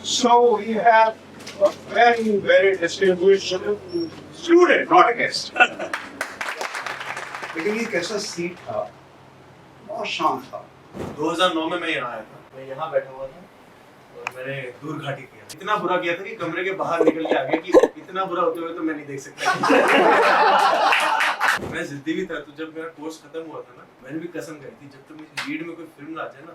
So we have a very, very distinguished student, not a guest. लेकिन ये कैसा seat था, बहुत शांत था। 2009 में मैं यहाँ आया था, मैं यहाँ बैठा हुआ था और मैंने दूर घाटी किया। इतना बुरा किया था कि कमरे के बाहर निकल के आ गया कि इतना बुरा होते हुए तो मैं नहीं देख सकता। मैं जिद्दी भी था, तो जब मेरा कोर्स खत्म हुआ था ना, मैंने भी कसम खाई थी जब तक मेरी लीड में कोई फिल्म ना आ जाए ना,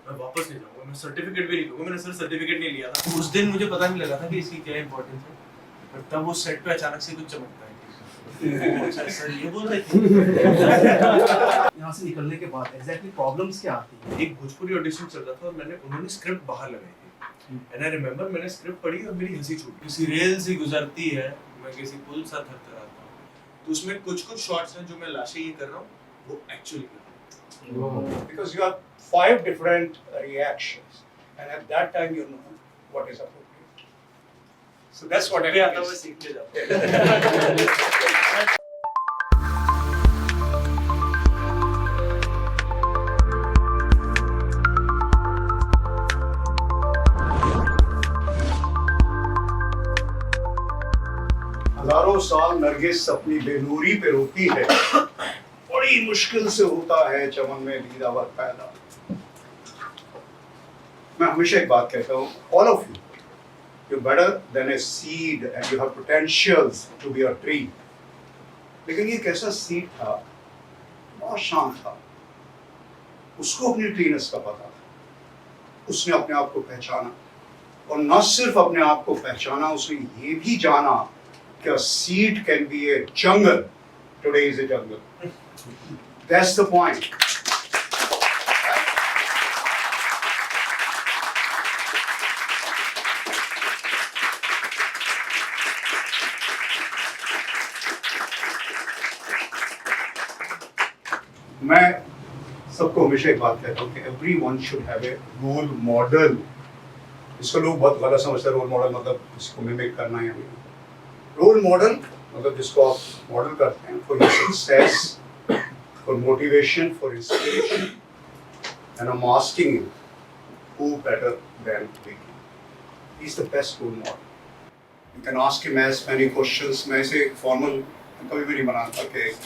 मैं वापस नहीं जाऊंगा, मैं सर्टिफिकेट भी नहीं लूंगा। मैंने सर सर्टिफिकेट नहीं लिया था उस दिन, मुझे पता नहीं लगा था कि इसकी क्या इंपॉर्टेंस है, पर तब वो सेट पे अचानक से कुछ चमकता है। सर ये बोल रहे थे। यहाँ से निकलने के बाद एग्जैक्टली प्रॉब्लम्स क्या आती है? एक भोजपुरी ऑडिशन चल रहा था और उन्होंने स्क्रिप्ट बाहर लगाई थी, एंड आई रिमेंबर मैंने स्क्रिप्ट पढ़ी और मेरी हंसी छूटी। किसी रेल से गुजरती है, मैं किसी पुल सा थरथराता हूँ, तो उसमें कुछ शॉट्स हैं जो मैं लाशे ये कर रहा हूँ, वो एक्चुअली कर रहा हूँ। Because you have 5 different reactions, and at that time you know what is appropriate. So that's what I आता हुआ सीखते जाता हूँ। हजारों साल नरगिस अपनी बेनूरी पे रोती है, बड़ी मुश्किल से होता है चमन में दीदावर पैदा। मैं हमेशा एक बात कहता हूँ, all of you're better than a seed and you have potentials to be a tree. लेकिन ये कैसा सीड था, बहुत शांत था। उसको अपनी ट्रीनेस का पता था, उसने अपने आप को पहचाना, और न सिर्फ अपने आप को पहचाना, उसने ये भी जाना कि a seed can be a jungle. Today is a jungle. That's the point. मैं सबको हमेशा एक बात कहता हूँ कि everyone should have a role model. इसको लोग बहुत गलत समझते हैं, रोल मॉडल मतलब इसको मिमिक करना है। रोल मॉडल मतलब जिसको आप मॉडल करते हैं for your success, for motivation, for inspiration, and I am asking you, who better than Vicky? He is the best role model. You can ask him as many questions. मैं इसे एक formal कभी भी नहीं बनाता कि एक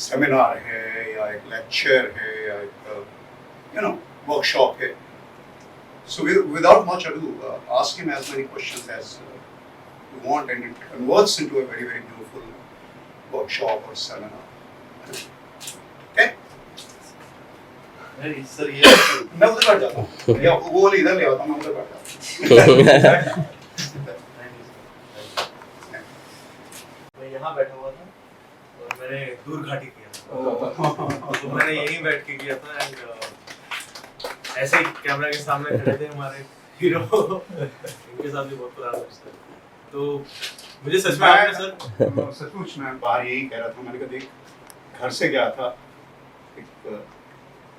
सेमिनार है या एक लेक्चर है या एक वर्कशॉप है। So without much ado, ask him as many questions as you want, and it converts into a very, very beautiful workshop or seminar. Okay? Sir ये मैं उधर बैठ जाता हूँ, या वो वाले इधर ले आता हूँ, मैं उधर बैठ जाता हूँ। मैं यहाँ बैठा हुआ था और मैंने दूर घाटी किया, तो मैंने यहीं बैठ के किया था, एंड ऐसे ही कैमरा के सामने खड़े थे हमारे हीरो, इनके साथ भी बहुत पुराना रिश्ता है। तो मुझे सच में आपने सर सचमुच मैं बाहर यही कह रहा था, मैंने कहा देख, घर से गया था एक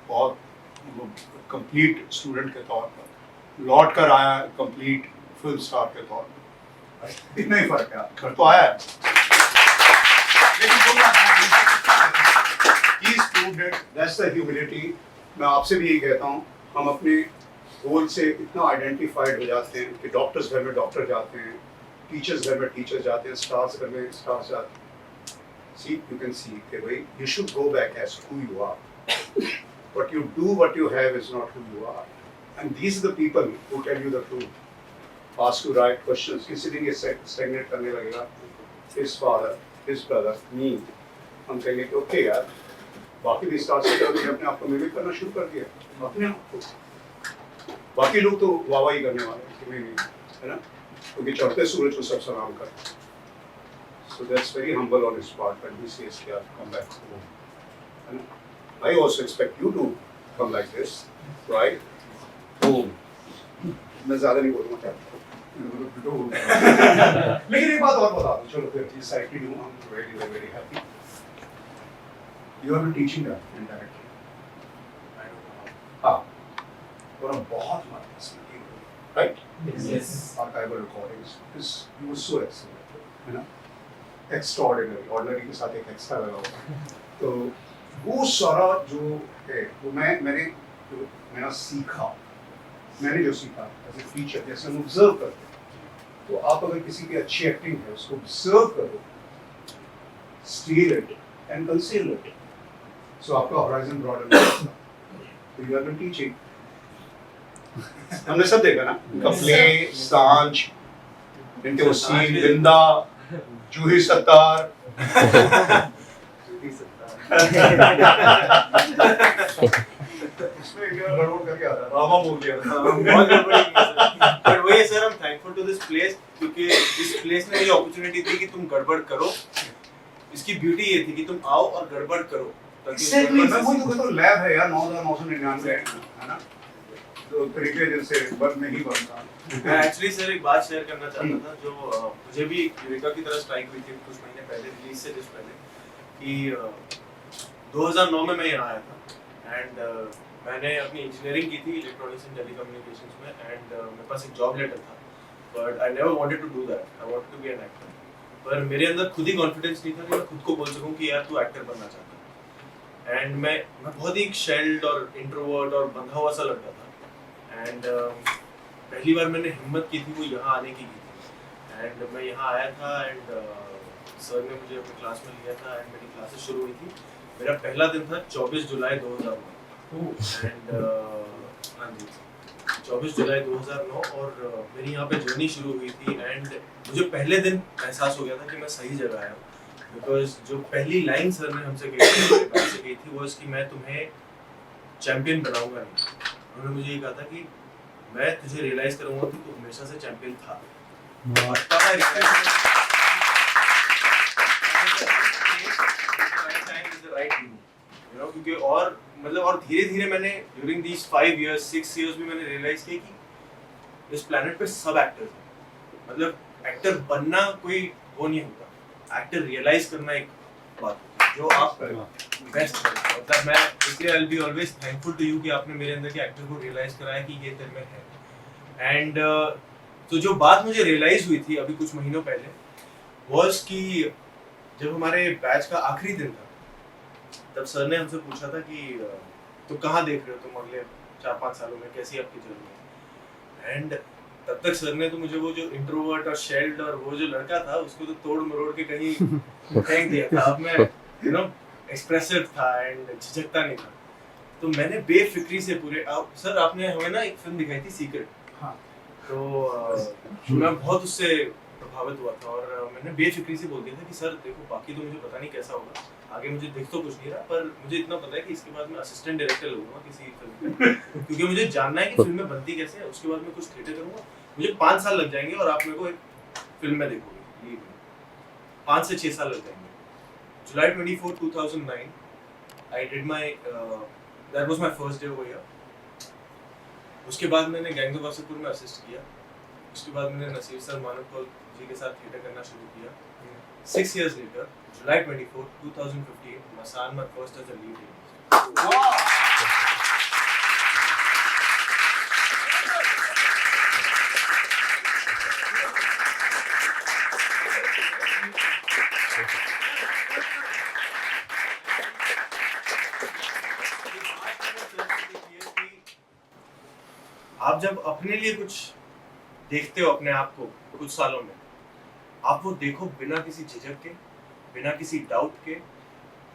बहुत कंप्लीट स्टूडेंट के तौर पर, लौट कर आया कंप्लीट फिल्म स्टार के तौर पर। इतना ही फर्क है, घर तो आया है, लेकिन he is proved it. That's the humility. मैं आपसे भी यही कहता हूँ, हम अपने गोल से इतना आइडेंटिफाइड हो जाते हैं कि डॉक्टर्स घर में डॉक्टर जाते हैं, टीचर्स घर में टीचर्स जाते हैं, स्टार्स घर में स्टार्स जाते हैं। See, you can see कि भाई you should go back as who you are. What you do, what you have is not who you are. And these are the people who tell you the truth. Ask you right questions. किसी दिन ये stagnate करने लगेगा, his father, his brother, me, हम कहेंगे कि okay यार, बाकी भी स्टार्स ने अपने आप को मिमिक करना शुरू कर दिया, अपने आप को। बाकी लोग तो वाहवाही करने वाले हैं कि नहीं, है ना, क्योंकि चढ़ते सूरज को सब सलाम करते हैं। So that's very humble on his part when he says कि आप come back home, है ना? I also expect you to come like this, right? Home. मैं ज़्यादा नहीं बोलूँगा क्या? लेकिन एक बात और बता दूँ, चलो फिर इस साइड की हूँ, I'm very very happy. You are not teaching that indirectly. हाँ, और बहुत हमारे पास material, right? Yes. Archival recordings, because you were so excellent, है ना? Extraordinary, ordinary के साथ एक extra लगा हुआ। तो वो सारा जो है, वो मैंने सीखा मैंने जो सीखा एज ए टीचर, जैसे हम ऑब्जर्व करते हैं, तो आप अगर किसी की अच्छी एक्टिंग है उसको ऑब्जर्व करो, steal it and conceal it, so आपका हॉराइजन ब्रॉडन होगा। तो यू आर बीन टीचिंग। हमने सब देखा ना, कपले, सांझ, इनके वो सीन, बिंदा, जूही सत्तार। उसमें क्या गड़बड़ करके आता है, रामा बोल दिया था। बहुत गड़बड़ी की है सर। पर वही sir, I'm thankful to this place, क्योंकि इस प्लेस ने ये अपॉर्चुनिटी दी कि तुम गड़बड़ करो। इसकी ब्यूटी ये थी कि तुम आओ और गड़बड़ करो। Exactly, मैं वही तो कहता हूँ, लैब है यार, 9,999 है ना, तो तरीके जैसे बन नहीं बनता। मैं एक्चुअली सर एक बात शेयर करना चाहता था जो मुझे भी यूरेका की तरह स्ट्राइक हुई थी कुछ महीने पहले, रिलीज से just पहले, कि 2009 में मैं यहाँ आया था एंड मैंने अपनी इंजीनियरिंग की थी इलेक्ट्रॉनिक्स एंड टेलीकम्युनिकेशंस में, एंड मेरे पास एक जॉब लेटर था, but I never wanted to do that, I wanted to be an actor. पर मेरे अंदर खुद ही कॉन्फिडेंस नहीं था कि मैं खुद को बोल सकूं कि यार तू एक्टर बनना चाहता है। एंड मैं बहुत ही शेल्ड और इंट्रोवर्ट और बंधा हुआ सा लगता था, एंड पहली बार मैंने हिम्मत की थी वो यहाँ आने की थी, एंड मैं यहाँ आया था एंड सर ने मुझे अपनी क्लास में लिया था एंड मेरी क्लासेस शुरू हुई थी। मेरा पहला दिन था 24 जुलाई 2009 एंड हाँ जी 24 जुलाई 2009, और मेरी यहाँ पे जर्नी शुरू हुई थी एंड मुझे पहले दिन एहसास हो गया था कि मैं सही जगह आया हूँ, बिकॉज जो पहली लाइन सर ने हमसे कही थी वो इसकी, मैं तुम्हें चैंपियन बनाऊंगा नहीं। उन्होंने मुझे ये कहा था कि मैं तुझे रियलाइज करूंगा कि तू हमेशा से चैंपियन था। क्योंकि और मतलब और धीरे धीरे मैंने ड्यूरिंग दीज 5 years 6 years भी मैंने रियलाइज किया कि इस प्लेनेट पे सब एक्टर्स हैं। मतलब एक्टर बनना कोई वो नहीं होता, एक्टर रियलाइज करना एक बात होती है जो आप बेस्ट करते हो। मतलब मैं इसलिए I will be always thankful to you कि आपने मेरे अंदर के एक्टर को रियलाइज कराया कि ये तेरे में है। एंड तो जो बात मुझे रियलाइज हुई थी अभी कुछ महीनों पहले वाज कि जब हमारे बैच का आखिरी दिन था तब सर ने हमसे पूछा था कि तो कहाँ देख रहे हो तुम अगले 4-5 सालों में, कैसी आपकी जर्नी। एंड तब तक सर ने तो मुझे वो जो इंट्रोवर्ट और शेल्ड और वो जो लड़का था उसको तो तोड़ मरोड़ के कहीं फेंक दिया था। अब मैं एक्सप्रेसिव था एंड झिझकता नहीं था, तो मैंने बेफिक्री से पूरे सर आपने हमें ना एक फिल्म दिखाई थी सीक्रेट, हाँ। तो मैं बहुत उससे प्रभावित हुआ था और मैंने बेफिक्री से बोल दिया था कि सर देखो बाकी तो मुझे पता नहीं कैसा होगा, आगे मुझे दिख तो कुछ नहीं रहा, पर मुझे इतना पता है कि इसके बाद मैं असिस्टेंट डायरेक्टर लगूंगा किसी फिल्म में क्योंकि मुझे जानना है कि फिल्में बनती कैसे है, उसके बाद मैं कुछ थिएटर करूंगा, मुझे 5 साल लग जाएंगे और आप मेरे को एक फिल्म में देखोगे, लीड में 5 से 6 साल लग जाएंगे। जुलाई 24, 2009 I did my that was my first day over here. उसके बाद मैंने गैंग ऑफ वासेपुर में असिस्ट किया, उसके बाद मैंने नसीर सर मानव जी के साथ थिएटर करना शुरू किया। 6 years later, July 24, 2015, Masan my first as a lead. आप जब अपने लिए कुछ देखते हो अपने आप को कुछ सालों में, आप वो देखो बिना किसी झिझक के, बिना किसी डाउट के,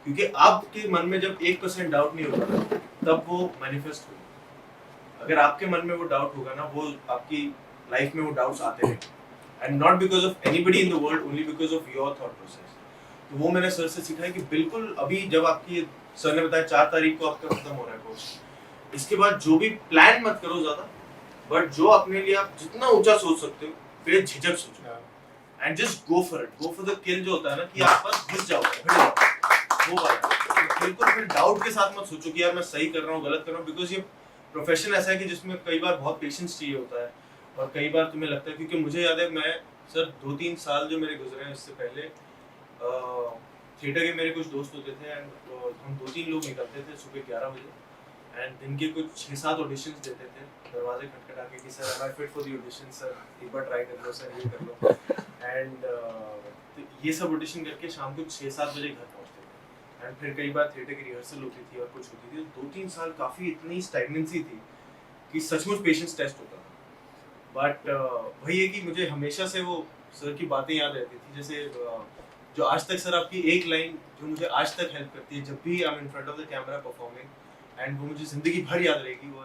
क्योंकि आपके मन में जब 1% डाउट नहीं होगा तब वो मैनिफेस्ट होगा। अगर आपके मन में वो डाउट होगा ना, वो आपकी लाइफ में वो डाउट्स आते रहेंगे and not because of anybody in the world, only because of your thought process. तो वो मैंने सर से सीखा है कि बिल्कुल अभी जब आपकी सर ने बताया 4 तारीख को आपका खत्म हो रहा है कोर्स, इसके बाद जो भी प्लान मत करो ज्यादा, बट जो अपने लिए आप जितना ऊंचा सोच सकते हो फिर झिझक सोचो and just go for it, go for the किल जो होता है ना कि आप बस घुस जाओ वो वाला। बिल्कुल फिर डाउट के साथ मत सोचो कि यार मैं सही कर रहा हूँ गलत कर रहा हूँ, बिकॉज ये प्रोफेशन ऐसा है कि जिसमें कई बार बहुत पेशेंस चाहिए होता है और कई बार तुम्हें लगता है, क्योंकि मुझे याद है मैं सर 2-3 साल जो मेरे गुजरे हैं इससे पहले थिएटर के मेरे कुछ दोस्त होते थे एंड हम 2-3 लोग निकलते थे सुबह 11 बजे एंड दिन के कुछ 6-7 ऑडिशंस देते थे, दरवाजे खटखटा के कि sir I fit for the audition sir, एक बार ट्राई कर लो सर, ये कर लो एंड तो ये सब ऑडिशन करके शाम को 6-7 बजे घर पहुंचते थे एंड फिर कई बार थिएटर की रिहर्सल होती थी और कुछ होती थी। 2-3 साल काफ़ी इतनी स्टैग्नेंसी थी कि सचमुच पेशेंस टेस्ट होता था। बट वही है कि मुझे हमेशा से वो सर की बातें याद रहती थी, जैसे जो आज तक सर आपकी एक लाइन जो मुझे आज तक हेल्प करती है जब भी I am in front of the camera performing, and वो मुझे जिंदगी भर याद रहेगी, वो